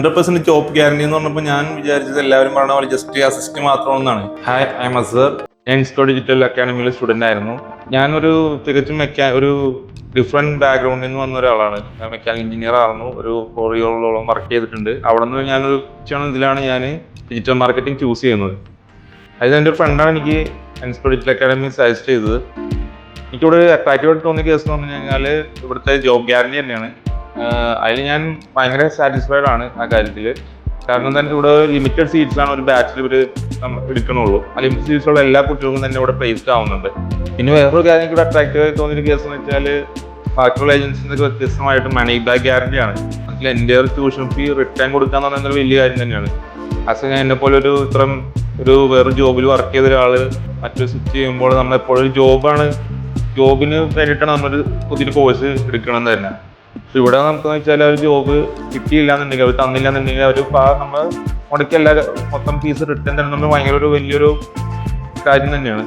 100% job guarantee എന്ന് പറഞ്ഞപ്പോൾ ഞാൻ വിചാരിച്ചത് എല്ലാവരും പറഞ്ഞ പോലെ ജസ്റ്റ് അസിസ്റ്റ് മാത്രമെന്നാണ്. Hi, I am Azhar. ഞാൻ ഇൻസ്റ്റോ ഡിജിറ്റൽ അക്കാഡമിയിലെ സ്റ്റുഡൻ്റ് ആയിരുന്നു. ഞാനൊരു തികച്ചും ഒരു ഡിഫറെൻറ്റ് ബാക്ക്ഗ്രൗണ്ടിൽ നിന്ന് വന്ന ഒരാളാണ്. ഞാൻ മെക്കാനിക്കൽ എഞ്ചിനീയർ ആയിരുന്നു. ഒരു 4 ഇയറോളം വർക്ക് ചെയ്തിട്ടുണ്ട്. അവിടെ നിന്ന് ഞാനൊരു ഇതിലാണ് ഞാൻ ഡിജിറ്റൽ മാർക്കറ്റിംഗ് ചൂസ് ചെയ്യുന്നത്. അതിൽ എൻ്റെ ഒരു ഫ്രണ്ടാണ് എനിക്ക് ഇൻസ്റ്റോ ഡിജിറ്റൽ അക്കാഡമി സജസ്റ്റ് ചെയ്തത്. എനിക്കിവിടെ അട്രാക്റ്റീവായിട്ട് തോന്നിയ കേസ് എന്ന് പറഞ്ഞു കഴിഞ്ഞാൽ ഇവിടുത്തെ ജോബ് ഗ്യാരണ്ടി തന്നെയാണ്. അതിൽ ഞാൻ ഭയങ്കര സാറ്റിസ്ഫൈഡ് ആണ് ആ കാര്യത്തിൽ. കാരണം തന്നെ ഇവിടെ ലിമിറ്റഡ് സീറ്റ്സിലാണ് ഒരു ബാച്ചിൽ ഇവർ എടുക്കണുള്ളൂ. ആ ലിമിറ്റഡ് സീറ്റ്സുള്ള എല്ലാ കുട്ടികൾക്കും തന്നെ ഇവിടെ പ്ലേസ്ഡ് ആവുന്നുണ്ട്. പിന്നെ വേറൊരു കാര്യം ഇവിടെ അട്രാക്റ്റീവായി തോന്നിയ കേസ് എന്ന് വെച്ചാൽ ബാക്കിയുള്ള ഏജൻസിനൊക്കെ വ്യത്യസ്തമായിട്ട് മണി ബാക്ക് ഗ്യാരണ്ടിയാണ്. അതിൽ എൻ്റെ ട്യൂഷൻ ഫീ റിട്ടേൺ കൊടുക്കുക എന്ന് പറയുന്നത് വലിയ കാര്യം തന്നെയാണ്. ആസ് ഞാൻ എന്നെ പോലെ ഇത്രയും വേറെ ജോബിൽ വർക്ക് ചെയ്ത ഒരാൾ മറ്റൊരു സ്വിച്ച് ചെയ്യുമ്പോൾ നമ്മളെപ്പോഴും ജോബിന് വേണ്ടിയിട്ടാണ് നമ്മളൊരു പുതിയൊരു കോഴ്സ് എടുക്കണമെന്ന് തന്നെ. പക്ഷെ ഇവിടെ നമുക്ക് വെച്ചാൽ ഒരു ജോബ് കിട്ടിയില്ല എന്നുണ്ടെങ്കിൽ, അവർ തന്നില്ല എന്നുണ്ടെങ്കിൽ അവർ നമ്മൾ മുടക്കിയല്ല മൊത്തം ഫീസ് റിട്ടേൺ തന്നെ നമ്മൾ ഭയങ്കര വലിയൊരു കാര്യം തന്നെയാണ്.